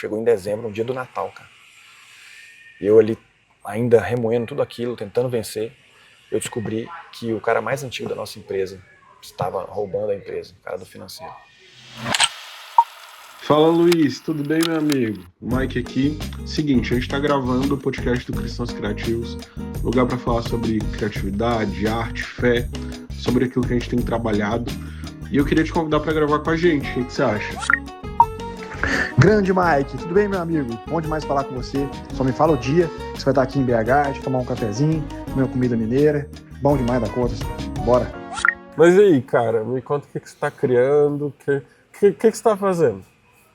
chegou em dezembro, no dia do Natal, cara. Eu ali, ainda remoendo tudo aquilo, tentando vencer, eu descobri que o cara mais antigo da nossa empresa estava roubando a empresa, o cara do financeiro. Fala, Luiz, tudo bem, meu amigo? O Mike aqui. Seguinte, a gente está gravando o podcast do Cristãos Criativos, lugar para falar sobre criatividade, arte, fé, sobre aquilo que a gente tem trabalhado. E eu queria te convidar para gravar com a gente. O que você acha? Grande Mike, tudo bem, meu amigo? Bom demais falar com você. Só me fala o dia que você vai estar aqui em BH, a gente tomar um cafezinho, comer uma comida mineira. Bom demais da conta. Bora. Mas e aí, cara, me conta o que você está criando, o que você está fazendo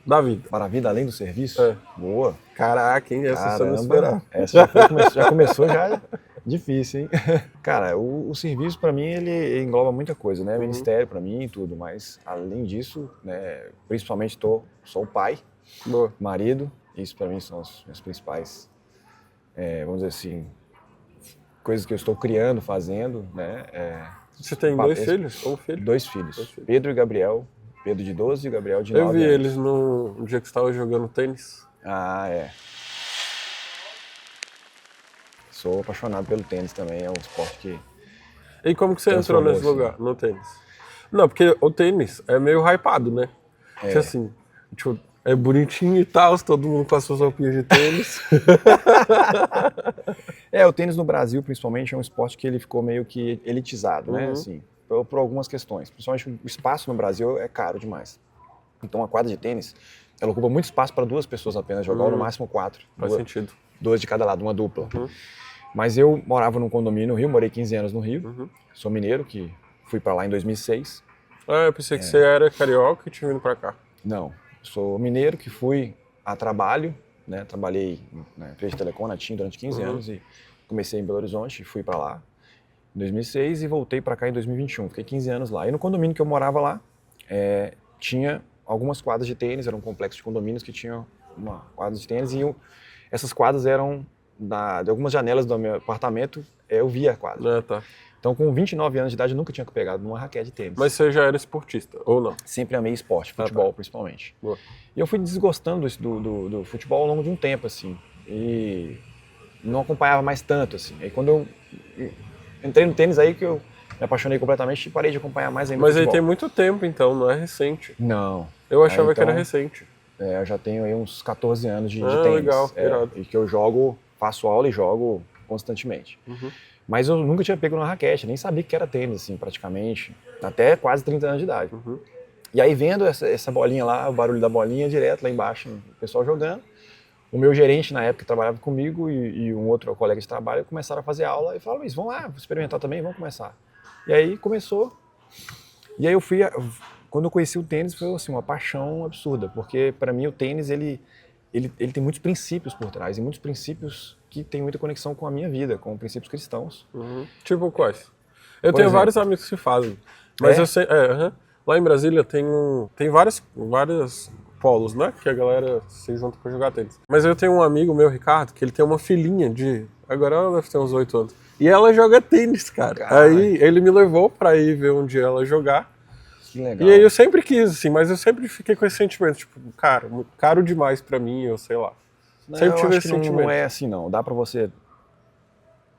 da vida? Para a vida além do serviço? É. Boa. Caraca, hein? Essa você não Caramba, esperava. essa já começou já difícil, hein? Cara, o serviço para mim ele engloba muita coisa, né? Ministério para mim e tudo, mas além disso, né, principalmente sou o pai, Boa. marido, isso para mim são as minhas principais, vamos dizer assim, coisas que eu estou criando, fazendo, né? Você tem dois filhos? Ou um filho? Dois filhos, Pedro e Gabriel. Pedro de 12 e Gabriel de 9 Eu anos. vi eles no dia que você estava jogando tênis. Ah, é. Sou apaixonado pelo tênis também, é um esporte que... E como que você entrou nesse lugar, no tênis? Não, porque o tênis é meio hypado, né? Porque assim, tipo, é bonitinho e tal, todo mundo com as suas roupinhas de tênis. O tênis no Brasil, principalmente, é um esporte que ele ficou meio que elitizado, né? Assim, por algumas questões. Principalmente o espaço no Brasil é caro demais. Então a quadra de tênis, ela ocupa muito espaço para duas pessoas apenas jogar, ou no máximo 4. Faz sentido. Duas de cada lado, uma dupla. Mas eu morava num condomínio no Rio, morei 15 anos no Rio. Sou mineiro, que fui para lá em 2006. Ah, eu pensei que você era carioca e tinha vindo para cá. Não, sou mineiro que fui a trabalho, né? Trabalhei na empresa de telecom, na TIM, durante 15 anos e comecei em Belo Horizonte, fui para lá em 2006 e voltei para cá em 2021. Fiquei 15 anos lá. E no condomínio que eu morava lá, tinha algumas quadras de tênis, era um complexo de condomínios que tinha uma quadra de tênis e essas quadras eram de algumas janelas do meu apartamento, eu via a quadra. Tá. Então, com 29 anos de idade, eu nunca tinha pegado numa raquete de tênis. Mas você já era esportista, ou não? Sempre amei esporte, futebol principalmente. Boa. E eu fui desgostando do futebol ao longo de um tempo, assim. E não acompanhava mais tanto, assim. Aí quando eu entrei no tênis, aí que eu me apaixonei completamente e parei de acompanhar mais ainda. Mas futebol. aí tem muito tempo, então, não é recente. Não. Eu achava que era recente. Eu já tenho aí uns 14 anos de tênis. Legal, irado. E que eu jogo, faço aula e jogo constantemente. Mas eu nunca tinha pego numa raquete, nem sabia que era tênis, assim, praticamente. Até quase 30 anos de idade. E aí vendo essa bolinha lá, o barulho da bolinha direto lá embaixo, o pessoal jogando. O meu gerente na época que trabalhava comigo e um outro colega de trabalho começaram a fazer aula e falaram, Luiz, vamos lá, vou experimentar também, vamos começar. E aí começou. E aí eu fui, quando eu conheci o tênis foi assim, uma paixão absurda, porque para mim o tênis ele tem muitos princípios por trás, e muitos princípios que têm muita conexão com a minha vida, com princípios cristãos. Tipo quais? Eu Por tenho exemplo. vários amigos que fazem, mas eu sei, lá em Brasília tem vários polos, né, que a galera se junta pra jogar tênis. Mas eu tenho um amigo meu, Ricardo, que ele tem uma filhinha agora ela deve ter uns 8 anos, e ela joga tênis, cara. Aí ele me levou pra ir ver um dia ela jogar. Que legal. E aí eu sempre quis, assim, mas eu sempre fiquei com esse sentimento, tipo, cara, caro demais pra mim, eu sei lá. Sempre tive esse sentimento. Não é assim não, dá pra você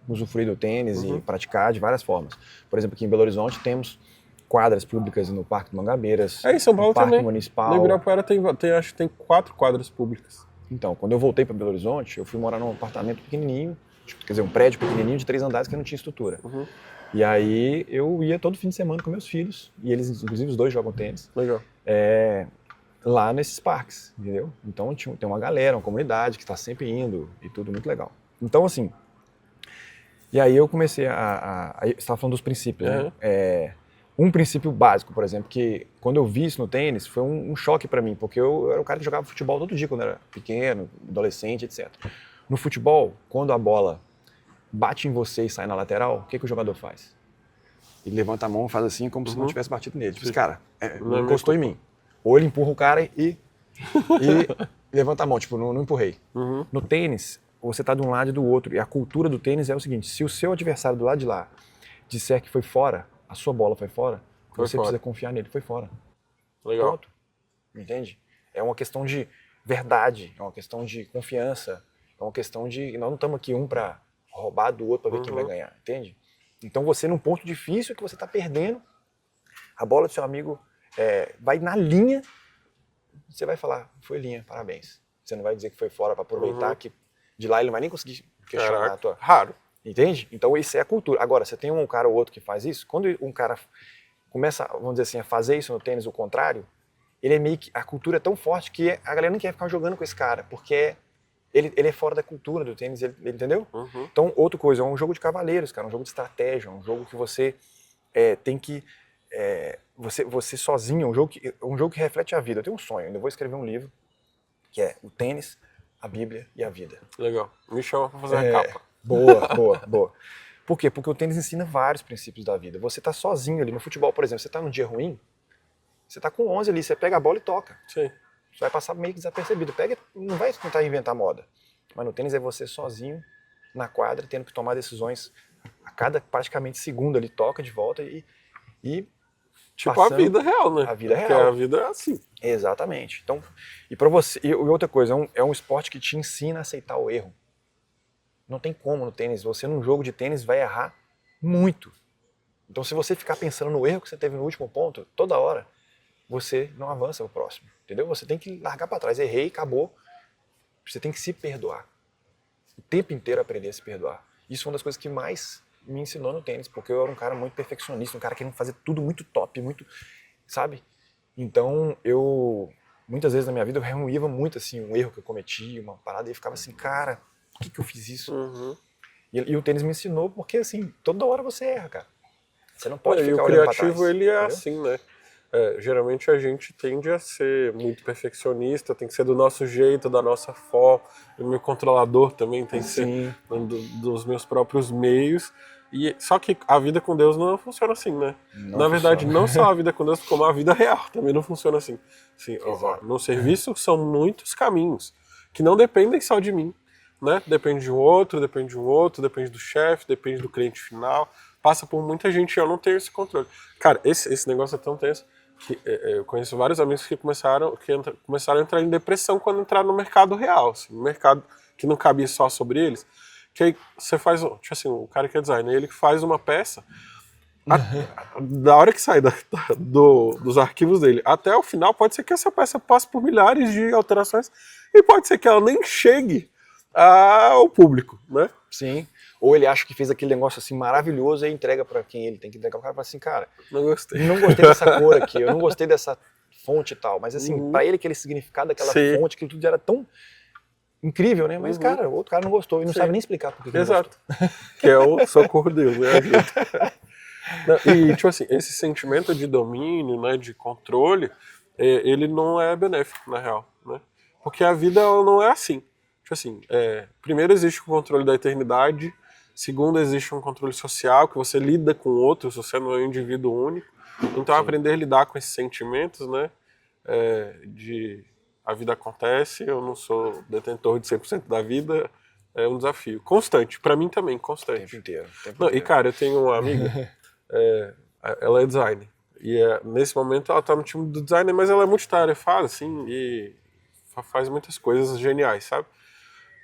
usufruir do tênis e praticar de várias formas. Por exemplo, aqui em Belo Horizonte temos quadras públicas no Parque do Mangabeiras, em São Paulo no Parque também. Municipal. No Ibirapuera acho que tem 4 quadras públicas. Então, quando eu voltei para Belo Horizonte, eu fui morar num apartamento pequenininho, quer dizer, um prédio pequenininho de 3 andares que não tinha estrutura. E aí eu ia todo fim de semana com meus filhos, e eles, inclusive, os dois jogam tênis. Legal. Lá nesses parques, entendeu? Então tem uma galera, uma comunidade que está sempre indo e tudo muito legal. Então, assim, e aí eu comecei você estava falando dos princípios, né? Um princípio básico, por exemplo, que quando eu vi isso no tênis, foi um choque para mim, porque eu era um cara que jogava futebol todo dia quando era pequeno, adolescente, etc. No futebol, quando a bola bate em você e sai na lateral, o que o jogador faz? Ele levanta a mão e faz assim, como se não tivesse batido nele. Tipo, cara, não encostou em mim. Ou ele empurra o cara e levanta a mão, tipo, não empurrei. No tênis, você tá de um lado e do outro. E a cultura do tênis é o seguinte, se o seu adversário do lado de lá disser que foi fora, a sua bola foi fora, você precisa confiar nele, foi fora. Legal. Pronto. Entende? É uma questão de verdade, é uma questão de confiança, é uma questão de... Nós não estamos aqui um para roubar do outro para ver quem vai ganhar, entende? Então você num ponto difícil que você está perdendo, a bola do seu amigo vai na linha, você vai falar, foi linha, parabéns. Você não vai dizer que foi fora para aproveitar que de lá ele não vai nem conseguir questionar a tua... Raro. Entende? Então isso é a cultura. Agora, você tem um cara ou outro que faz isso, quando um cara começa, vamos dizer assim, a fazer isso no tênis, o contrário, ele é meio que... A cultura é tão forte que a galera não quer ficar jogando com esse cara, porque ele é fora da cultura do tênis, ele entendeu? Então, outra coisa, é um jogo de cavaleiros, cara, um jogo de estratégia, um jogo que você tem que... você sozinho, um jogo que reflete a vida. Eu tenho um sonho, eu vou escrever um livro, que é o tênis, a Bíblia e a vida. Legal. Me chama pra fazer a capa. Boa. Por quê? Porque o tênis ensina vários princípios da vida. Você tá sozinho ali no futebol, por exemplo, você tá num dia ruim, você tá com 11 ali, você pega a bola e toca. Sim. Você vai passar meio que desapercebido. Não vai tentar inventar moda. Mas no tênis é você sozinho na quadra, tendo que tomar decisões a cada praticamente segundo ali, toca de volta e tipo a vida real, né? A vida real. Porque a vida é assim. Exatamente. Então, e para você, e outra coisa, é um esporte que te ensina a aceitar o erro. Não tem como no tênis, você num jogo de tênis vai errar muito. Então se você ficar pensando no erro que você teve no último ponto, toda hora, você não avança pro próximo, entendeu? Você tem que largar para trás, errei, acabou. Você tem que se perdoar. O tempo inteiro aprender a se perdoar. Isso é uma das coisas que mais me ensinou no tênis, porque eu era um cara muito perfeccionista, um cara querendo fazer tudo muito top, muito, sabe? Então muitas vezes na minha vida eu remoía muito assim um erro que eu cometi, uma parada, e eu ficava assim, cara, por que eu fiz isso? E o tênis me ensinou porque assim, toda hora você erra, cara. Você não pode ficar olhando pra trás. E o criativo, ele é entendeu? assim, né? Geralmente a gente tende a ser muito perfeccionista, tem que ser do nosso jeito, da nossa forma. O meu controlador também tem que ser dos meus próprios meios. Só que a vida com Deus não funciona assim, né? Na verdade, não só a vida com Deus, como a vida real também não funciona assim. No serviço são muitos caminhos que não dependem só de mim, né? Depende de um outro, depende do chefe, depende do cliente final. Passa por muita gente e eu não tenho esse controle. Cara, esse negócio é tão tenso que eu conheço vários amigos que começaram a entrar em depressão quando entraram no mercado real, assim, no mercado que não cabia só sobre eles. Que aí você faz, tipo assim, o cara que é designer, ele faz uma peça, da hora que sai dos arquivos dele até o final, pode ser que essa peça passe por milhares de alterações e pode ser que ela nem chegue ao público, né? Sim. Ou ele acha que fez aquele negócio assim maravilhoso e entrega pra quem ele tem que entregar. O cara fala assim, cara, não gostei dessa cor aqui, eu não gostei dessa fonte e tal. Mas assim, pra ele aquele significado daquela fonte, aquilo tudo era tão incrível, né? Mas cara, o outro cara não gostou e não sabe nem explicar por que ele não gostou. Que é o socorro Deus, né? E tipo assim, esse sentimento de domínio, né, de controle, ele não é benéfico na real, né? Porque a vida ela não é assim. Tipo assim, primeiro existe o controle da eternidade, segundo existe um controle social, que você lida com outros, você não é um indivíduo único. Então aprender a lidar com esses sentimentos, né, a vida acontece, eu não sou detentor de 100% da vida, é um desafio. Constante, pra mim também, constante. O tempo inteiro. E cara, eu tenho uma amiga, ela é designer, e nesse momento ela tá no time do designer, mas ela é multitarefada, assim, e faz muitas coisas geniais, sabe?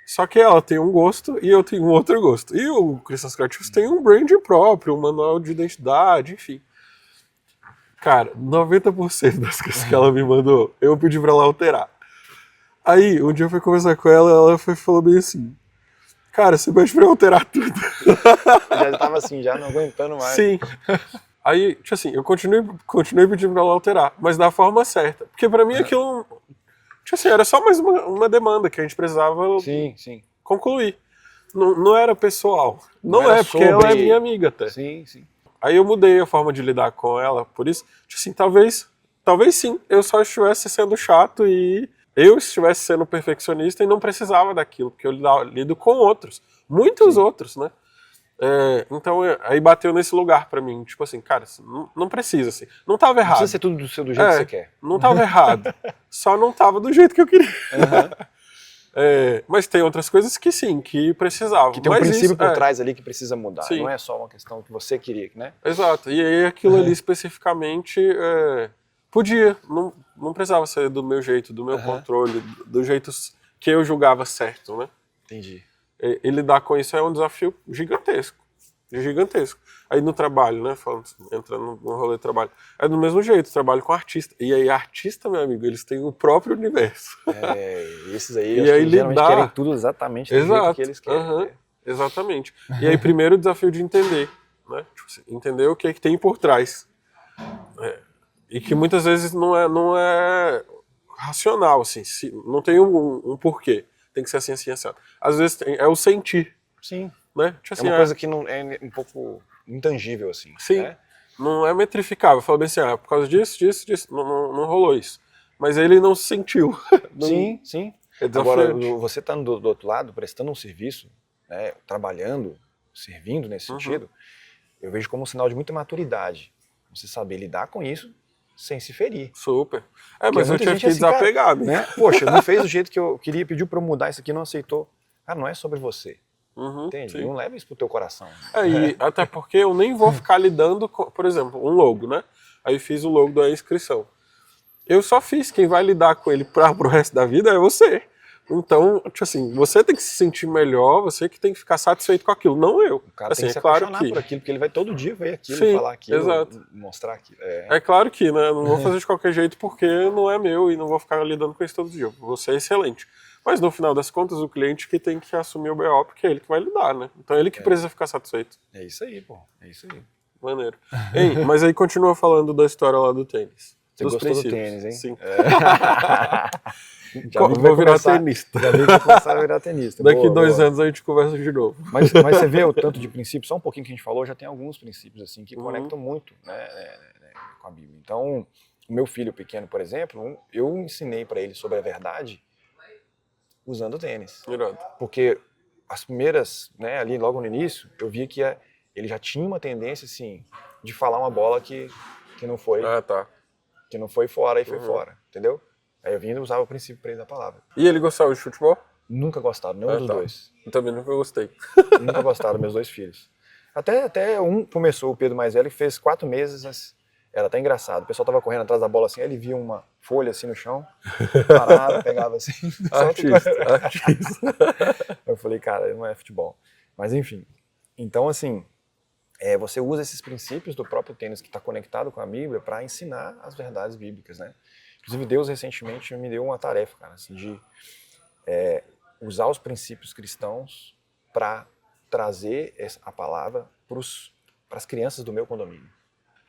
Só que ela tem um gosto e eu tenho um outro gosto. E o Cristãos Criativos tem um brand próprio, um manual de identidade, enfim. Cara, 90% das coisas que ela me mandou, eu pedi pra ela alterar. Aí, um dia eu fui conversar com ela, ela falou bem assim, cara, você pode pra eu alterar tudo. Já tava assim, já não aguentando mais. Sim. Aí, tipo assim, eu continuei pedindo pra ela alterar, mas da forma certa. Porque pra mim aquilo... Tipo assim, era só mais uma demanda que a gente precisava concluir. Não era pessoal. Não é, porque ela é minha amiga até. Sim. Aí eu mudei a forma de lidar com ela, por isso, tipo assim, talvez sim, eu só estivesse sendo chato e eu estivesse sendo perfeccionista e não precisava daquilo, porque eu lido com outros, muitos outros, né? Então aí bateu nesse lugar pra mim, tipo assim, cara, não precisa, assim, não tava errado. Não precisa ser tudo do jeito que você quer. Não tava errado, só não tava do jeito que eu queria. Mas tem outras coisas que sim, que precisavam. Que tem um princípio por trás ali que precisa mudar, não é só uma questão que você queria, né? Exato, e aí aquilo ali especificamente, Podia, não precisava ser do meu jeito, do meu controle, do jeito que eu julgava certo, né? Entendi. E lidar com isso é um desafio gigantesco. Gigantesco. Aí no trabalho, né? Entrando no rolê de trabalho. É do mesmo jeito, trabalho com artista. E aí, artista, meu amigo, eles têm o próprio universo. Esses aí, E aí geralmente querem tudo exatamente do jeito que eles querem. Né? Exatamente. E aí, primeiro o desafio de entender, né? Tipo assim, entender o que é que tem por trás. E que muitas vezes não é racional, assim. Não tem um porquê. Tem que ser assim, assim, assim. Às vezes é o sentir. Sim. Né? Tipo assim, é uma coisa que não é um pouco intangível, assim. Sim. Né? Não é metrificável. Fala bem assim, por causa disso. Não rolou isso. Mas ele não se sentiu. Sim, sim. É Agora, você está do outro lado, prestando um serviço, né, trabalhando, servindo nesse sentido, eu vejo como um sinal de muita maturidade. Você saber lidar com isso sem se ferir. Super. Mas eu tive que assim, desapegar, cara, né? Poxa, não fez do jeito que eu queria, pediu para eu mudar isso aqui, não aceitou. Cara, não é sobre você. Entende? Sim. Não leva isso pro teu coração. E até porque eu nem vou ficar lidando com, por exemplo, um logo, né? Aí fiz o logo da inscrição. Eu só fiz, quem vai lidar com ele pro resto da vida é você. Então, tipo assim, você tem que se sentir melhor, você que tem que ficar satisfeito com aquilo, não eu. O cara assim, tem que se apaixonar por aquilo, porque ele vai todo dia ver aquilo, falar aquilo, mostrar aquilo. É claro que, né? Não vou fazer de qualquer jeito porque não é meu e não vou ficar lidando com isso todo dia. Você é excelente. Mas no final das contas, o cliente que tem que assumir o BO, porque é ele que vai lidar, né? Então é ele que precisa ficar satisfeito. É isso aí, pô. É isso aí. Maneiro. Ei, mas aí continua falando da história lá do tênis. Você gostou do tênis, hein? Sim. Vou virar tenista. Já vi que vai começar a virar tenista. Daqui 2 anos a gente conversa de novo. Mas você vê o tanto de princípios, só um pouquinho que a gente falou, já tem alguns princípios assim que conectam muito, né, com a Bíblia. Então, o meu filho pequeno, por exemplo, eu ensinei para ele sobre a verdade usando tênis. Irado. Porque as primeiras, né, ali logo no início, eu via que ele já tinha uma tendência, assim, de falar uma bola que não foi, que não foi fora e foi fora, entendeu? Aí eu vinha e usava o princípio para ele da palavra. E ele gostava de futebol? Nunca gostaram, nenhum dos dois. Eu também nunca gostei. Nunca gostaram, meus dois filhos. Até um começou, o Pedro mais velho, que fez 4 meses, mas era até engraçado. O pessoal tava correndo atrás da bola assim, aí ele via uma folha assim no chão, parava, pegava assim. Artista. Eu falei, cara, não é futebol. Mas enfim, então assim, você usa esses princípios do próprio tênis que está conectado com a Bíblia para ensinar as verdades bíblicas, né? Inclusive Deus recentemente me deu uma tarefa, cara, assim, de usar os princípios cristãos para trazer a palavra para as crianças do meu condomínio.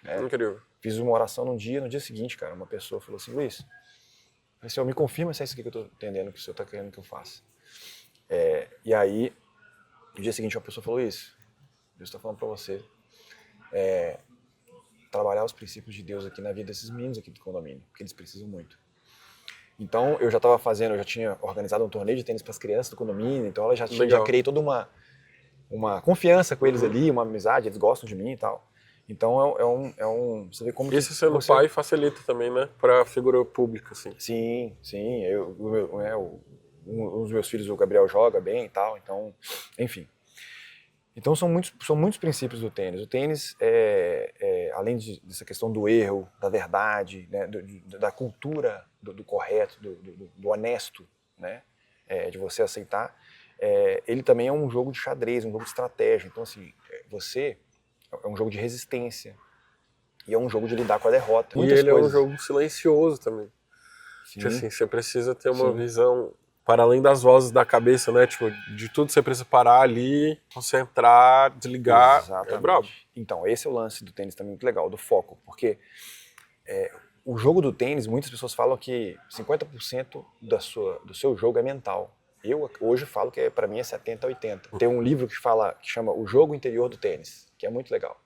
Né? Incrível. Fiz uma oração no dia seguinte, cara, uma pessoa falou assim, Luiz, Senhor, me confirma se é isso aqui que eu estou entendendo que o Senhor está querendo que eu faça. E aí, no dia seguinte, uma pessoa falou isso. Deus está falando para você trabalhar os princípios de Deus aqui na vida desses meninos aqui do condomínio, porque eles precisam muito. Então, eu já tinha organizado um torneio de tênis para as crianças do condomínio, então já criei toda uma confiança com eles ali, uma amizade, eles gostam de mim e tal. Então, você vê como... Isso sendo pai facilita também, né? Para figura pública, assim. Sim. Um dos meus filhos, o Gabriel, joga bem e tal, então, enfim. Então são muitos princípios do tênis. O tênis, além dessa questão do erro, da verdade, né, da cultura do correto, do honesto, né, de você aceitar, ele também é um jogo de xadrez, um jogo de estratégia. Então assim, é um jogo de resistência e é um jogo de lidar com a derrota. E ele é um jogo silencioso também. Tipo assim, você precisa ter uma visão... Para além das vozes da cabeça, né? Tipo, de tudo você precisa parar ali, concentrar, desligar. Exatamente. É brabo. Então, esse é o lance do tênis também muito legal, do foco. Porque o jogo do tênis, muitas pessoas falam que 50% do seu jogo é mental. Eu hoje falo que para mim é 70, 80. Tem um livro que chama O Jogo Interior do Tênis, que é muito legal.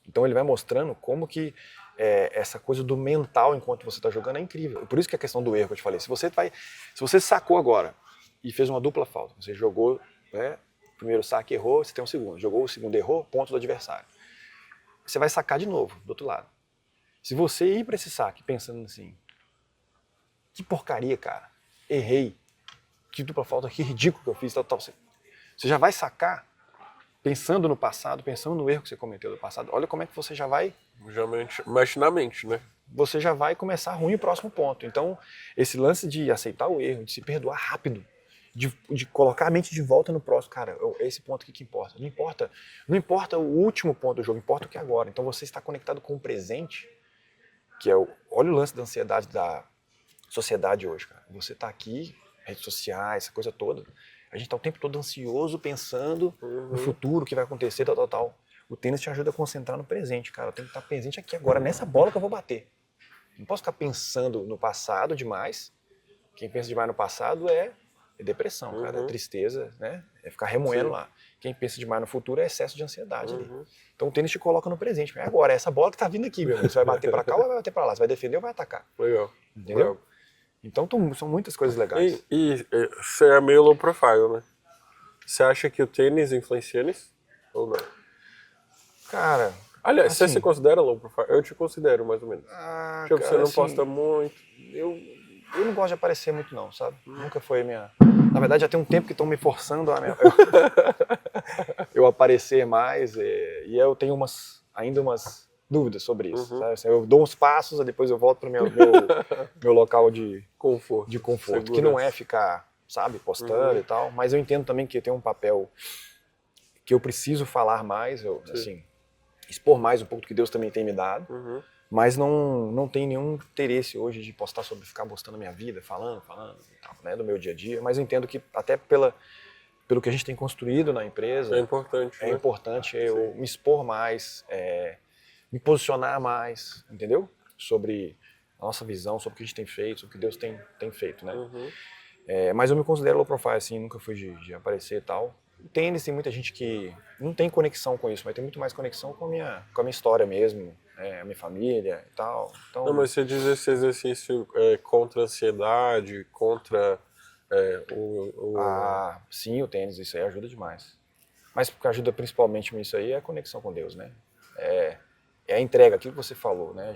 Então ele vai mostrando como que essa coisa do mental enquanto você está jogando é incrível. Por isso que a questão do erro que eu te falei. Se você sacou agora e fez uma dupla falta, você jogou, né, o primeiro saque errou, você tem um segundo. Jogou o segundo, errou, ponto do adversário. Você vai sacar de novo, do outro lado. Se você ir para esse saque pensando assim, que porcaria, cara, errei, que dupla falta, que ridículo que eu fiz, tal, você já vai sacar pensando no passado, pensando no erro que você cometeu no passado, olha como é que você já vai mexe na mente, né? você já vai começar ruim o próximo ponto. Então, esse lance de aceitar o erro, de se perdoar rápido, de colocar a mente de volta no próximo, cara, é esse ponto aqui que importa. Não importa o último ponto do jogo, importa o que é agora. Então, você está conectado com o presente, que é olha o lance da ansiedade da sociedade hoje, cara. Você está aqui, redes sociais, essa coisa toda, a gente está o tempo todo ansioso, pensando no futuro, o que vai acontecer, tal. O tênis te ajuda a concentrar no presente, cara. Eu tenho que estar presente aqui agora, nessa bola que eu vou bater. Não posso ficar pensando no passado demais. Quem pensa demais no passado é depressão, cara, é tristeza, né? É ficar remoendo lá. Quem pensa demais no futuro é excesso de ansiedade ali. Então o tênis te coloca no presente. É agora, é essa bola que tá vindo aqui, meu amigo. Você vai bater pra cá ou vai bater pra lá? Você vai defender ou vai atacar? Legal. Entendeu? Legal. Então são muitas coisas legais. E você é meio low profile, né? Você acha que o tênis influencia nisso? Ou não? Cara... Aliás, assim, você se considera low profile? Eu te considero, mais ou menos. Tipo, cara, você não assim, posta muito. Eu não gosto de aparecer muito não, sabe? Nunca foi a minha... Na verdade, já tem um tempo que estão me forçando a eu aparecer mais e eu tenho ainda umas dúvidas sobre isso, sabe? Assim, eu dou uns passos, e depois eu volto para o meu local de Conforto. que não é ficar, sabe, postando e tal, mas eu entendo também que tem um papel que eu preciso falar mais, assim, expor mais um pouco do que Deus também tem me dado, mas não tem nenhum interesse hoje de postar sobre ficar mostrando a minha vida, falando e tal, né, do meu dia a dia, mas eu entendo que até pelo que a gente tem construído na empresa, é importante eu me expor mais, me posicionar mais, entendeu? Sobre a nossa visão, sobre o que a gente tem feito, sobre o que Deus tem feito, né? Mas eu me considero low profile, assim, nunca fui de aparecer e tal. O tênis tem muita gente que não tem conexão com isso, mas tem muito mais conexão com a minha história mesmo, a minha família e tal. Então, não, mas você diz esse exercício contra a ansiedade, contra sim, o tênis, isso aí ajuda demais. Mas o que ajuda principalmente nisso aí é a conexão com Deus, né? É a entrega, aquilo que você falou, né?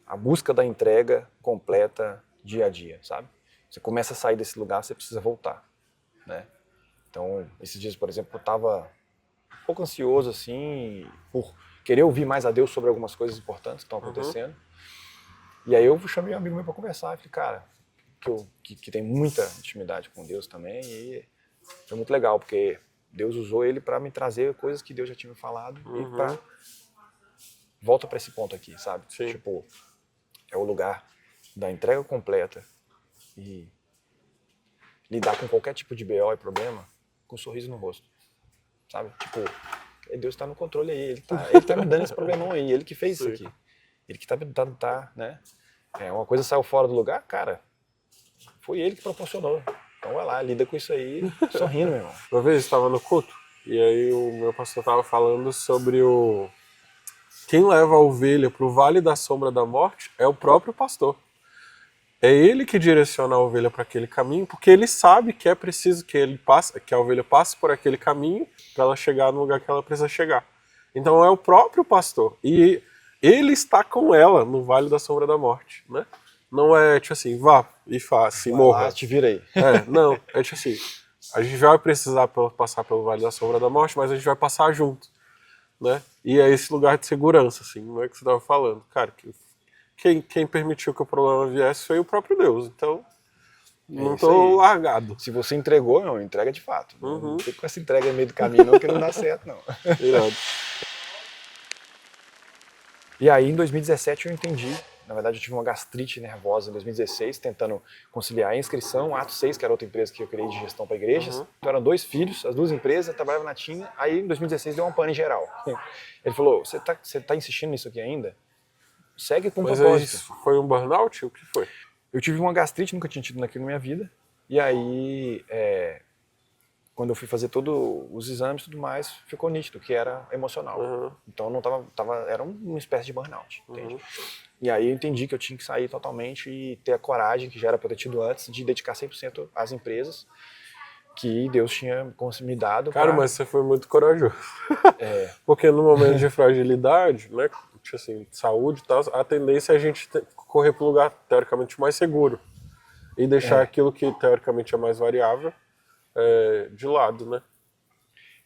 A busca da entrega completa dia a dia, sabe? Você começa a sair desse lugar, você precisa voltar, né? Então, esses dias, por exemplo, eu estava um pouco ansioso, assim, por querer ouvir mais a Deus sobre algumas coisas importantes que estão acontecendo. E aí eu chamei um amigo meu para conversar, e falei, cara, que tem muita intimidade com Deus também, e foi muito legal, porque Deus usou ele para me trazer coisas que Deus já tinha me falado e para volta para esse ponto aqui, sabe? Sim. Tipo, é o lugar da entrega completa e lidar com qualquer tipo de BO e problema com um sorriso no rosto, sabe? Tipo, Deus está no controle aí, ele tá me dando esse problemão aí, ele que fez isso aqui, ele que tá, né? Uma coisa saiu fora do lugar, cara, foi ele que proporcionou. Então vai lá, lida com isso aí, sorrindo, meu irmão. Uma vez eu estava no culto, e aí o meu pastor estava falando sobre quem leva a ovelha para o vale da sombra da morte é o próprio pastor. É ele que direciona a ovelha para aquele caminho, porque ele sabe que é preciso que a ovelha passe por aquele caminho para ela chegar no lugar que ela precisa chegar. Então é o próprio pastor. E ele está com ela no vale da sombra da morte, né? Não é tipo assim, vá e faça, e morra. Lá, te vira aí. Não, é tipo assim, a gente vai precisar passar pelo vale da sombra da morte, mas a gente vai passar junto, né? E é esse lugar de segurança, assim, não é que você estava falando. Cara, quem permitiu que o problema viesse foi o próprio Deus, então não tô largado. Se você entregou, não, entrega de fato. Não fica com essa entrega no meio do caminho não, que não dá certo, não. Irado. E aí, em 2017, eu entendi. Na verdade, eu tive uma gastrite nervosa em 2016, tentando conciliar a inscrição, a Atos 6, que era outra empresa que eu criei de gestão para igrejas. Então, eram 2 filhos, as 2 empresas, trabalhava na TIM. Aí, em 2016, deu uma pane geral. Ele falou, você tá insistindo nisso aqui ainda? Segue com propósito. Mas isso foi um burnout? O que foi? Eu tive uma gastrite, nunca tinha tido naquilo na minha vida. E aí, quando eu fui fazer todos os exames e tudo mais, ficou nítido que era emocional. Então, não era uma espécie de burnout, entende? E aí eu entendi que eu tinha que sair totalmente e ter a coragem, que já era para eu ter tido antes, de dedicar 100% às empresas que Deus tinha me dado. Cara, mas você foi muito corajoso. Porque no momento de fragilidade, né, tipo assim, saúde e tal, a tendência é a gente correr para o lugar teoricamente mais seguro e deixar aquilo que teoricamente é mais variável de lado, né?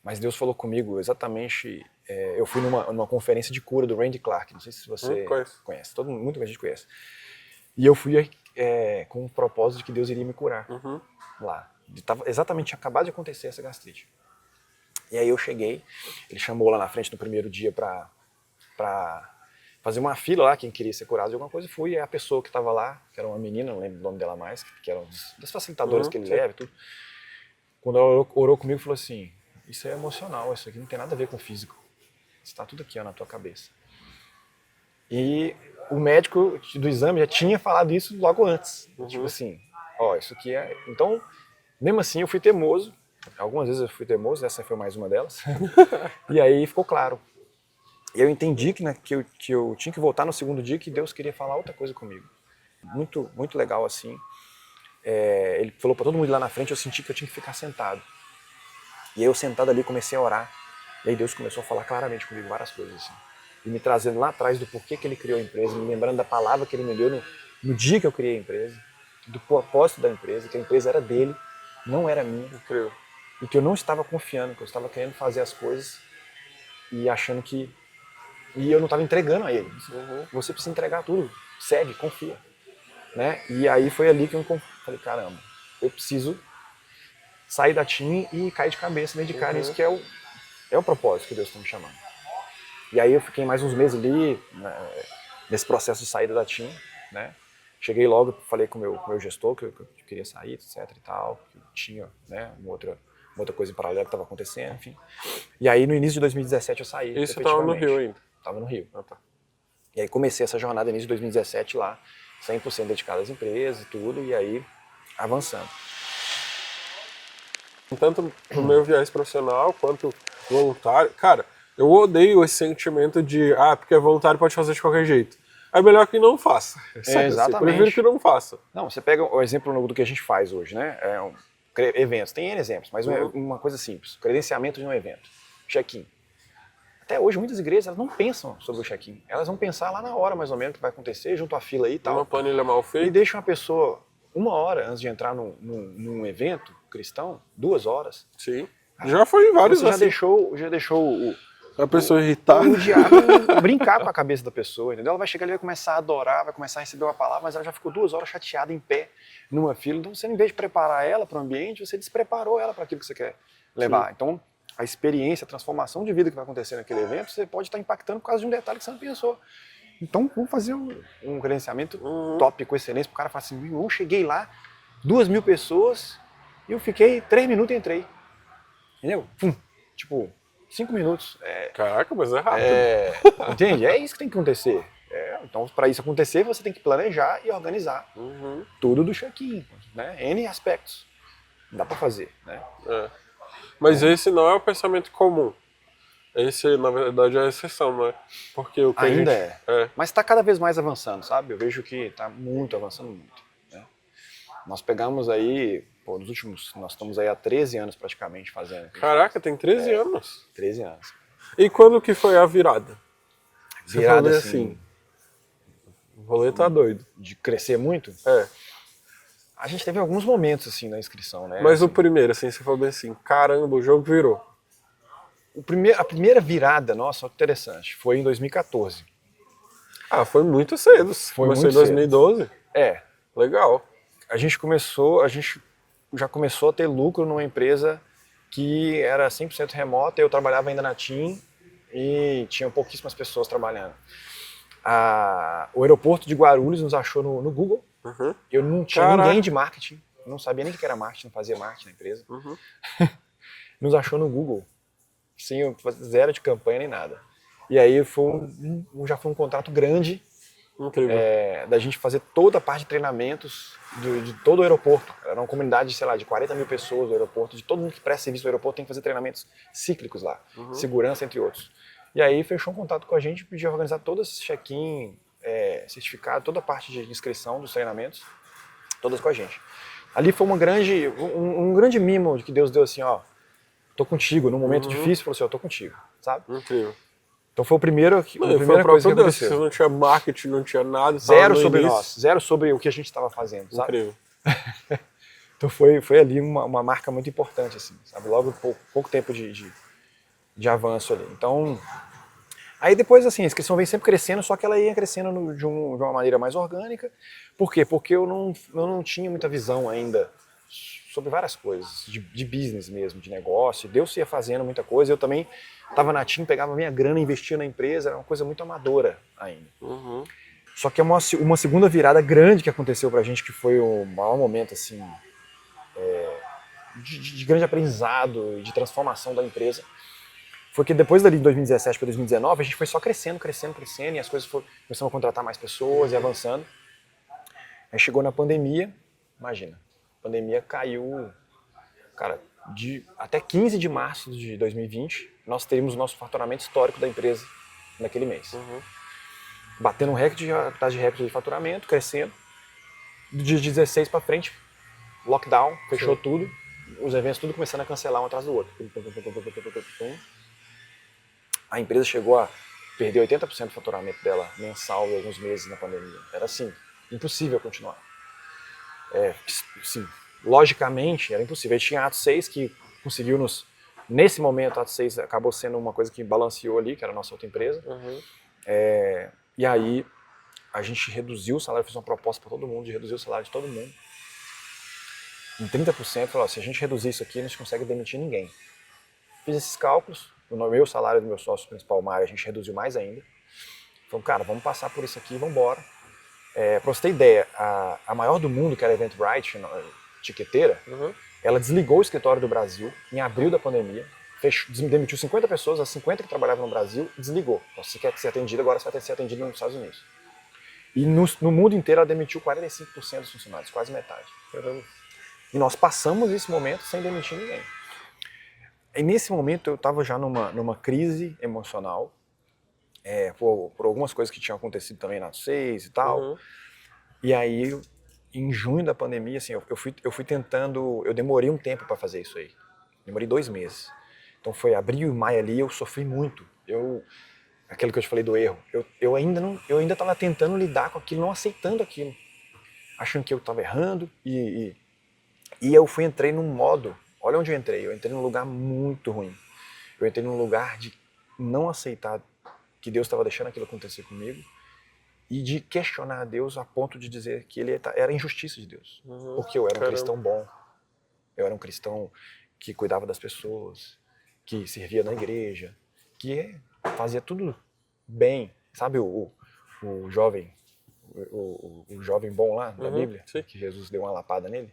Mas Deus falou comigo exatamente. Eu fui numa conferência de cura do Randy Clark, não sei se você conhece, muita gente conhece. E eu fui com o propósito de que Deus iria me curar lá. Exatamente, tinha acabado de acontecer essa gastrite. E aí eu cheguei, ele chamou lá na frente no primeiro dia pra fazer uma fila lá, quem queria ser curado de alguma coisa, fui, e a pessoa que estava lá, que era uma menina, não lembro o nome dela mais, que era uma das facilitadoras que ele leva e tudo, quando ela orou comigo, falou assim, isso é emocional, isso aqui não tem nada a ver com o físico, isso tá tudo aqui ó, na tua cabeça. E o médico do exame já tinha falado isso logo antes, tipo assim, ó, isso aqui é... Então, mesmo assim eu fui teimoso, algumas vezes eu fui teimoso, essa foi mais uma delas, e aí ficou claro. E eu entendi que eu tinha que voltar no segundo dia, que Deus queria falar outra coisa comigo. Muito, muito legal assim. Ele falou para todo mundo ir lá na frente, eu senti que eu tinha que ficar sentado. E aí eu sentado ali comecei a orar, e aí Deus começou a falar claramente comigo várias coisas assim. E me trazendo lá atrás do porquê que ele criou a empresa, me lembrando da palavra que ele me deu no dia que eu criei a empresa, do propósito da empresa, que a empresa era dele, não era minha. Incrível. E que eu não estava confiando, que eu estava querendo fazer as coisas e achando que... E eu não estava entregando a ele. Você precisa entregar tudo, segue, confia. Né? E aí foi ali que eu falei, caramba, eu preciso sair da TIM e cair de cabeça, dedicar nisso, que é o propósito que Deus está me chamando. E aí eu fiquei mais uns meses ali, nesse processo de saída da TIM, né? Cheguei logo, falei com o meu gestor que eu queria sair, etc e tal, que tinha, né, uma outra coisa em paralelo que estava acontecendo, enfim. E aí no início de 2017 eu saí. Isso você estava no Rio ainda? Estava no Rio. Ah, tá. E aí comecei essa jornada no início de 2017 lá, 100% dedicado às empresas e tudo, e aí avançando. Tanto no meu viés profissional quanto voluntário, cara, eu odeio esse sentimento de, porque é voluntário pode fazer de qualquer jeito. É melhor que não faça. Exatamente. Eu prefiro que não faça. Não, você pega o exemplo do que a gente faz hoje, né? Eventos, tem N exemplos, mas uma coisa simples, credenciamento de um evento, check-in. Até hoje muitas igrejas elas não pensam sobre o check-in, elas vão pensar lá na hora mais ou menos o que vai acontecer, junto à fila aí e tal. Uma planilha mal feita. E deixa uma pessoa 1 hora antes de entrar num evento cristão, 2 horas. Sim, já foi em vários Você assim. já deixou a pessoa irritada. O diabo brincar com a cabeça da pessoa, entendeu? Ela vai chegar ali, vai começar a adorar, vai começar a receber uma palavra, mas ela já ficou 2 horas chateada em pé numa fila. Então você, em vez de preparar ela para o ambiente, você despreparou ela para aquilo que você quer levar. Sim. Então a experiência, a transformação de vida que vai acontecer naquele evento, você pode estar impactando por causa de um detalhe que você não pensou. Então vamos fazer um credenciamento top, com excelência, para o cara falar assim, eu cheguei lá, 2.000 pessoas, e eu fiquei 3 minutos e entrei. Entendeu? Tipo... 5 minutos. Caraca, mas é rápido. Entende? É isso que tem que acontecer. Então, para isso acontecer, você tem que planejar e organizar tudo do check-in, né? N aspectos. Dá para fazer, né? Mas esse não é o pensamento comum. Esse, na verdade, é a exceção, não é? Porque o que ainda é. Mas está cada vez mais avançando, sabe? Eu vejo que está avançando muito. Né? Nós pegamos aí... nós estamos aí há 13 anos praticamente fazendo. Caraca, tem 13 anos. 13 anos. E quando que foi a virada? Virada assim, o rolê tá doido. De crescer muito? A gente teve alguns momentos assim na inscrição, né? Mas assim, o primeiro, assim, você falou bem assim, caramba, o jogo virou. A primeira virada, nossa, olha que interessante, foi em 2014. Foi muito cedo. Começou em 2012? Cedo. Legal. A gente já começou a ter lucro numa empresa que era 100% remota, eu trabalhava ainda na TIM e tinha pouquíssimas pessoas trabalhando. O aeroporto de Guarulhos nos achou no Google, eu não tinha ninguém de marketing, não sabia nem o que era marketing, não fazia marketing na empresa. Nos achou no Google, sem zero de campanha nem nada. E aí já foi um contrato grande. Incrível. Da gente fazer toda a parte de treinamentos de todo o aeroporto. Era uma comunidade, sei lá, de 40 mil pessoas do aeroporto, de todo mundo que presta serviço no aeroporto tem que fazer treinamentos cíclicos lá, segurança, entre outros. E aí fechou um contato com a gente, pediu organizar todo esse check-in, certificado, toda a parte de inscrição dos treinamentos, todas com a gente. Ali foi um grande mimo que Deus deu assim, ó, tô contigo, num momento difícil, falou assim, ó, tô contigo, sabe? Incrível. Então foi a primeira coisa que aconteceu. Você não tinha marketing, não tinha nada. Zero sobre nós, zero sobre o que a gente estava fazendo, sabe? Incrível. Então foi ali uma marca muito importante, assim, sabe? Logo pouco tempo de de avanço ali. Então, aí depois, assim, a inscrição vem sempre crescendo, só que ela ia crescendo de uma maneira mais orgânica. Por quê? Porque eu não tinha muita visão ainda sobre várias coisas, de business mesmo, de negócio. Deus ia fazendo muita coisa. Eu também estava na TIM, pegava minha grana, investia na empresa, era uma coisa muito amadora ainda. Só que uma segunda virada grande que aconteceu pra gente, que foi o maior momento, assim, de grande aprendizado e de transformação da empresa, foi que depois dali de 2017 para 2019, a gente foi só crescendo, e as coisas começamos a contratar mais pessoas e avançando. Aí chegou na pandemia, imagina, a pandemia caiu, cara, até 15 de março de 2020, nós teríamos o nosso faturamento histórico da empresa naquele mês. Batendo um recorde, taxa de recorde de faturamento, crescendo. Do dia 16 para frente, lockdown, fechou tudo, os eventos tudo começando a cancelar um atrás do outro. A empresa chegou a perder 80% do faturamento dela mensal em alguns meses na pandemia. Era assim, impossível continuar. Sim, logicamente era impossível. A gente tinha Atos 6 que conseguiu nesse momento, Atos 6 acabou sendo uma coisa que balanceou ali, que era a nossa outra empresa. E aí a gente reduziu o salário, fez uma proposta para todo mundo de reduzir o salário de todo mundo. Em 30%, falou, se a gente reduzir isso aqui, a gente consegue demitir ninguém. Fiz esses cálculos, no meu salário do meu sócio principal, Mário, a gente reduziu mais ainda. Falei, cara, vamos passar por isso aqui e vamos embora. Pra você ter ideia, a maior do mundo, que era a Eventbrite, tiqueteira, ela desligou o escritório do Brasil em abril da pandemia, demitiu 50 pessoas, as 50 que trabalhavam no Brasil, desligou. Então, se você quer ser atendido, agora você vai ter que ser atendido nos Estados Unidos. E no mundo inteiro ela demitiu 45% dos funcionários, quase metade. E nós passamos esse momento sem demitir ninguém. E nesse momento eu estava já numa crise emocional, por algumas coisas que tinham acontecido também na 6 e tal. E aí, em junho da pandemia, assim, eu fui tentando, eu demorei um tempo para fazer isso aí. Demorei 2 meses. Então foi abril e maio ali, eu sofri muito. Aquilo que eu te falei do erro. Eu ainda estava tentando lidar com aquilo, não aceitando aquilo. Achando que eu estava errando e eu entrei num modo, olha onde eu entrei num lugar muito ruim. Eu entrei num lugar de não aceitar que Deus estava deixando aquilo acontecer comigo e de questionar a Deus a ponto de dizer que era injustiça de Deus. Porque eu era um cristão bom, eu era um cristão que cuidava das pessoas, que servia na igreja, que fazia tudo bem. Sabe o jovem, o jovem bom lá na Bíblia, que Jesus deu uma lapada nele?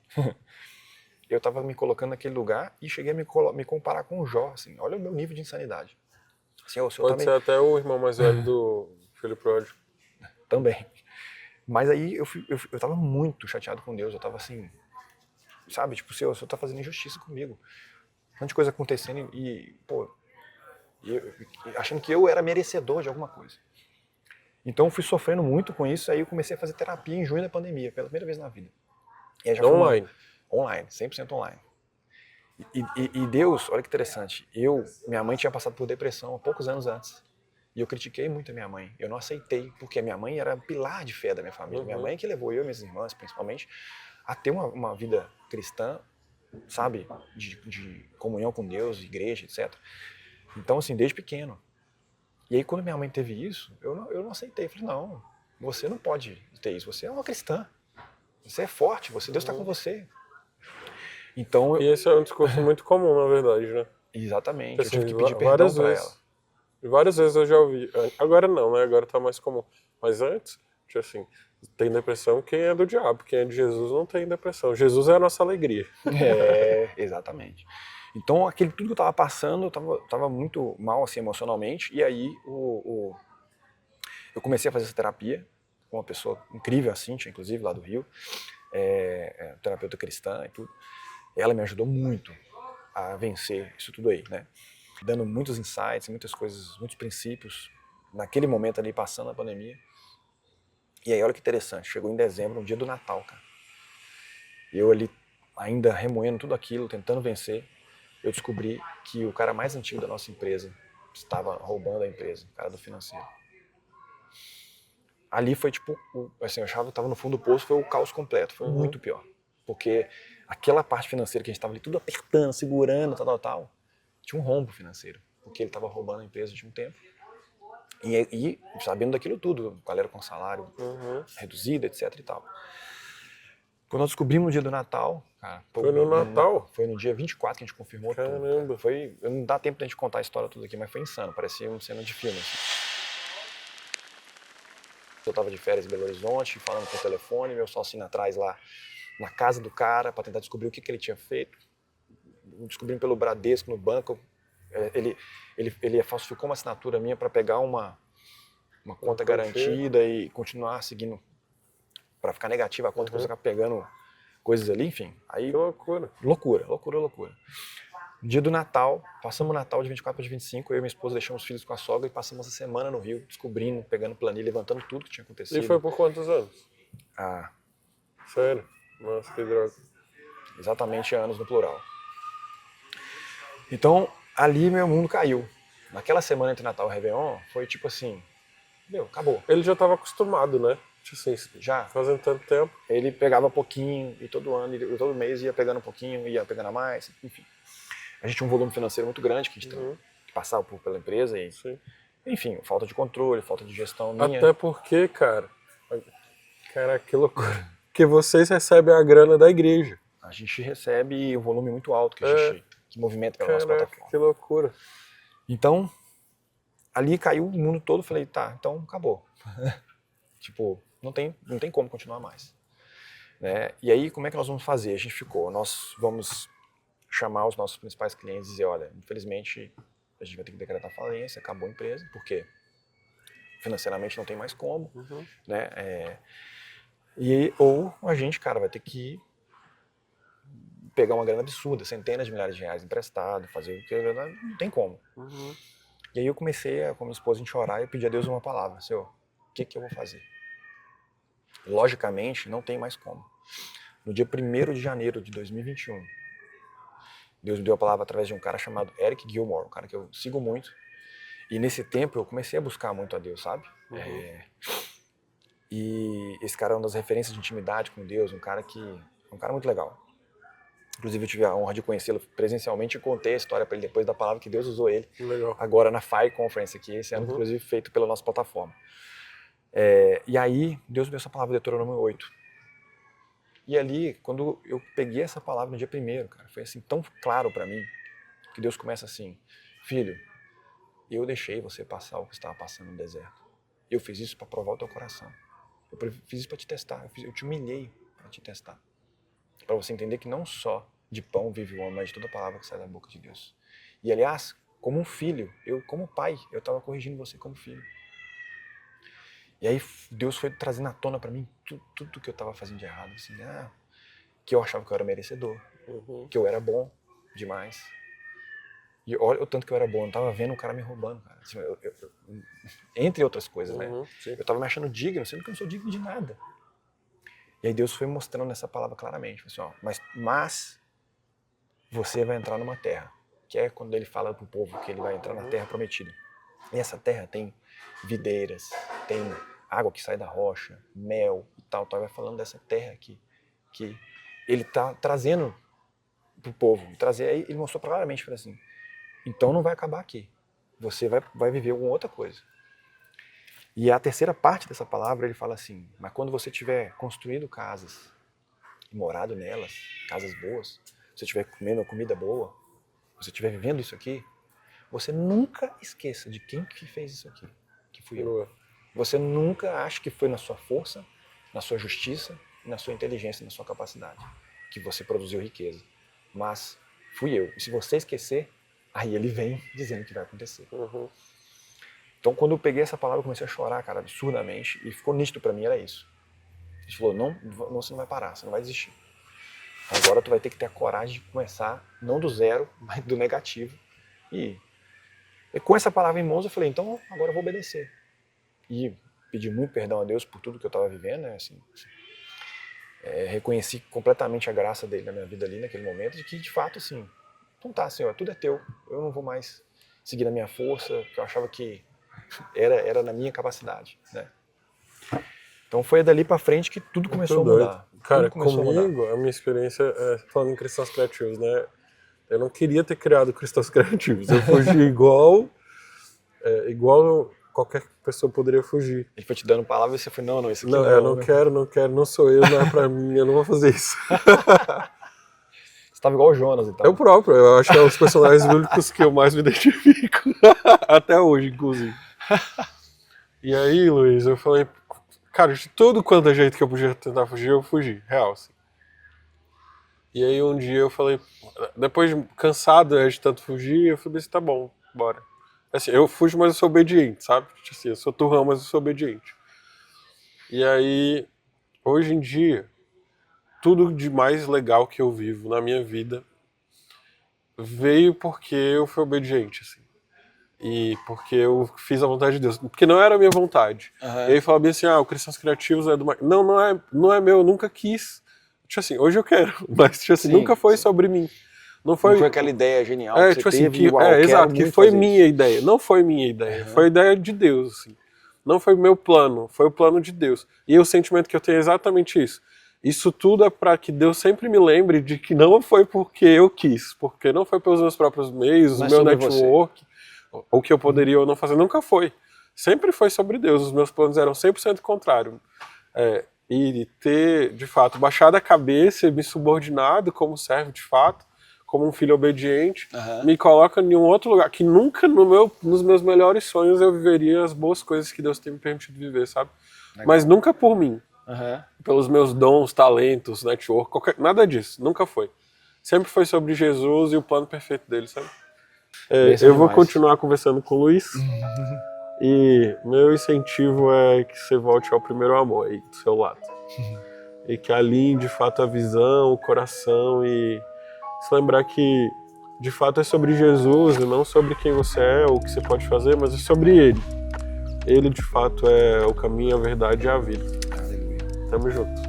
Eu estava me colocando naquele lugar e cheguei a me comparar com o Jó, assim, olha o meu nível de insanidade. Assim, Pode ser até o irmão mais velho do filho pródigo. Também. Mas aí eu estava muito chateado com Deus, eu estava assim, sabe, tipo, o Senhor tá fazendo injustiça comigo. Um monte de coisa acontecendo achando que eu era merecedor de alguma coisa. Então eu fui sofrendo muito com isso, aí eu comecei a fazer terapia em junho da pandemia, pela primeira vez na vida. E aí já online? Online, 100% online. E Deus, olha que interessante, minha mãe tinha passado por depressão há poucos anos antes. E eu critiquei muito a minha mãe. Eu não aceitei, porque a minha mãe era pilar de fé da minha família. Minha mãe que levou eu e minhas irmãs, principalmente, a ter uma vida cristã, sabe? De comunhão com Deus, igreja, etc. Então, assim, desde pequeno. E aí, quando minha mãe teve isso, eu não aceitei. Eu falei, não, você não pode ter isso. Você é uma cristã. Você é forte, Deus está com você. Então, e esse é um discurso muito comum, na verdade, né? Exatamente. Assim, eu tive que pedir perdão para ela. Várias vezes eu já ouvi. Agora não, né? Agora tá mais comum. Mas antes, assim, tem depressão quem é do diabo. Quem é de Jesus não tem depressão. Jesus é a nossa alegria. Exatamente. Então, tudo que eu estava passando, eu estava muito mal, assim, emocionalmente. E aí, eu comecei a fazer essa terapia com uma pessoa incrível, a Cíntia, inclusive, lá do Rio. Terapeuta cristã e tudo. Ela me ajudou muito a vencer isso tudo aí, né? Dando muitos insights, muitas coisas, muitos princípios, naquele momento ali, passando a pandemia. E aí, olha que interessante, chegou em dezembro, no dia do Natal, cara. Eu ali, ainda remoendo tudo aquilo, tentando vencer, eu descobri que o cara mais antigo da nossa empresa estava roubando a empresa, o cara do financeiro. Ali foi tipo, assim, eu achava que estava no fundo do poço, foi o caos completo, foi muito pior. Porque aquela parte financeira que a gente estava ali tudo apertando, segurando, tal, tinha um rombo financeiro. porque ele estava roubando a empresa de um tempo. E sabendo daquilo tudo, galera com salário reduzido, etc e tal. Quando nós descobrimos no dia do Natal, cara... Foi no Natal? Foi no dia 24 que a gente confirmou tudo. Caramba. Foi, não dá tempo da gente contar a história toda aqui, mas foi insano, parecia uma cena de filme. Assim. Eu tava de férias em Belo Horizonte, falando por telefone, meu sócio indo atrás lá na casa do cara para tentar descobrir o que ele tinha feito. Descobrindo pelo Bradesco no banco, ele falsificou uma assinatura minha para pegar uma conta garantida e continuar seguindo, para ficar negativa a conta, que eu ficar pegando coisas ali, enfim. Aí, que loucura. Loucura. Dia do Natal, passamos o Natal de 24 para 25, eu e minha esposa deixamos os filhos com a sogra e passamos a semana no Rio, descobrindo, pegando planilha, levantando tudo que tinha acontecido. E foi por quantos anos? Ah. Sério? Nossa, que droga. Exatamente anos no plural. Então, ali meu mundo caiu. Naquela semana entre Natal e Réveillon, foi tipo assim, acabou. Ele já estava acostumado, né? Assim, já. Fazendo tanto tempo. Ele pegava pouquinho e todo ano, e todo mês ia pegando um pouquinho, ia pegando a mais, enfim. A gente tinha um volume financeiro muito grande que a gente passava pela empresa e, enfim, falta de controle, falta de gestão minha. Até porque, cara, que loucura. Porque vocês recebem a grana da igreja. A gente recebe um volume muito alto que movimenta pela nossa plataforma. Que loucura. Então, ali caiu o mundo todo, falei, tá, então acabou. Tipo, não tem como continuar mais. Né? E aí, como é que nós vamos fazer? A gente nós vamos chamar os nossos principais clientes e dizer, olha, infelizmente a gente vai ter que decretar falência, acabou a empresa, porque financeiramente não tem mais como, né? Ou a gente, cara, vai ter que pegar uma grana absurda, centenas de milhares de reais emprestado, fazer o que não tem como. E aí eu comecei, com minha esposa, a chorar e pedir a Deus uma palavra, Senhor, o que eu vou fazer? Logicamente, não tem mais como. No dia 1º de janeiro de 2021, Deus me deu a palavra através de um cara chamado Eric Gilmore, um cara que eu sigo muito. E nesse tempo eu comecei a buscar muito a Deus, sabe? E esse cara é uma das referências de intimidade com Deus, um cara muito legal. Inclusive eu tive a honra de conhecê-lo presencialmente e contei a história para ele depois da palavra que Deus usou ele. Legal. Agora na FIRE Conference aqui, esse ano, inclusive feito pela nossa plataforma. E aí Deus me deu essa palavra de Deuteronômio 8. E ali, quando eu peguei essa palavra no dia 1º, cara, foi assim tão claro para mim, que Deus começa assim, filho, eu deixei você passar o que estava passando no deserto. Eu fiz isso para provar o teu coração. Eu fiz isso para te testar, eu te humilhei para te testar. Para você entender que não só de pão vive o homem, mas de toda palavra que sai da boca de Deus. E aliás, como um filho, eu como pai, eu estava corrigindo você como filho. E aí Deus foi trazendo à tona para mim tudo que eu estava fazendo de errado, assim, que eu achava que eu era merecedor, que eu era bom demais. E olha o tanto que eu era bom, eu não estava vendo o cara me roubando, cara. Assim, entre outras coisas, né? Eu estava me achando digno, sendo que eu não sou digno de nada. E aí Deus foi mostrando essa palavra claramente, assim, mas você vai entrar numa terra, que é quando ele fala para o povo que ele vai entrar na terra prometida. E essa terra tem videiras, tem água que sai da rocha, mel e tal. Vai falando dessa terra aqui, que ele está trazendo para o povo. Aí ele mostrou claramente, falou assim, então não vai acabar aqui. Você vai viver alguma outra coisa. E a terceira parte dessa palavra, ele fala assim, mas quando você tiver construído casas e morado nelas, casas boas, você estiver comendo uma comida boa, você estiver vivendo isso aqui, você nunca esqueça de quem que fez isso aqui, que fui eu. Você nunca ache que foi na sua força, na sua justiça, na sua inteligência, na sua capacidade, que você produziu riqueza. Mas fui eu. E se você esquecer, aí ele vem dizendo o que vai acontecer. Então, quando eu peguei essa palavra, eu comecei a chorar, cara, absurdamente, e ficou nítido pra mim, era isso. Ele falou, não, você não vai parar, você não vai desistir. Agora tu vai ter que ter a coragem de começar, não do zero, mas do negativo. E com essa palavra em mãos, eu falei, então agora eu vou obedecer. E pedi muito perdão a Deus por tudo que eu estava vivendo, né? Assim, reconheci completamente a graça dele na minha vida ali naquele momento, de que de fato, assim, então tá, Senhor, tudo é teu, eu não vou mais seguir na minha força, que eu achava que era na minha capacidade, né? Então foi dali pra frente que tudo começou a mudar. Cara, comigo, a minha experiência, falando em Cristãos Criativos, né? Eu não queria ter criado Cristãos Criativos. Eu fugi igual qualquer pessoa poderia fugir. Ele foi te dando palavras e você foi, não, isso aqui Não, não. eu não quero, não sou eu, não é pra mim, eu não vou fazer isso. Você tava igual o Jonas, então. Eu próprio, eu acho que é um dos personagens bíblicos que eu mais me identifico. Até hoje, inclusive. E aí, Luiz, eu falei, cara, de tudo quanto é jeito que eu podia tentar fugir, eu fugi, real, assim. E aí um dia eu falei, depois de cansado de tanto fugir, eu falei assim, tá bom, bora. Assim, eu fujo, mas eu sou obediente, sabe? Assim, eu sou turrão, mas eu sou obediente. E aí, hoje em dia, tudo de mais legal que eu vivo na minha vida veio porque eu fui obediente, assim. E porque eu fiz a vontade de Deus. Porque não era a minha vontade. Uhum. E aí falava bem assim, o Cristãos Criativos é do Mike. Não é meu, eu nunca quis. Tipo assim, hoje eu quero, mas tipo assim, nunca foi sobre mim. Não foi aquela ideia genial que tipo você assim, teve, exato, que foi minha ideia. Não foi minha ideia, foi a ideia de Deus, assim. Não foi meu plano, foi o plano de Deus. E o sentimento que eu tenho é exatamente isso. Isso tudo é para que Deus sempre me lembre de que não foi porque eu quis, porque não foi pelos meus próprios meios, o meu network, ou que eu poderia ou não fazer, nunca foi. Sempre foi sobre Deus, os meus planos eram 100% contrário. E ter, de fato, baixado a cabeça e me subordinado como servo, de fato, como um filho obediente, me coloca em um outro lugar, que nunca nos meus melhores sonhos eu viveria as boas coisas que Deus tem me permitido viver, sabe? Legal. Mas nunca por mim, pelos meus dons, talentos, network, nada disso, nunca foi. Sempre foi sobre Jesus e o plano perfeito dele, sabe? Eu vou continuar conversando com o Luiz. E meu incentivo é que você volte ao primeiro amor aí do seu lado. E que alinhe de fato a visão, o coração e se lembrar que de fato é sobre Jesus e não sobre quem você é ou o que você pode fazer, mas é sobre Ele. Ele de fato é o caminho, a verdade e a vida. Aleluia. Tamo junto.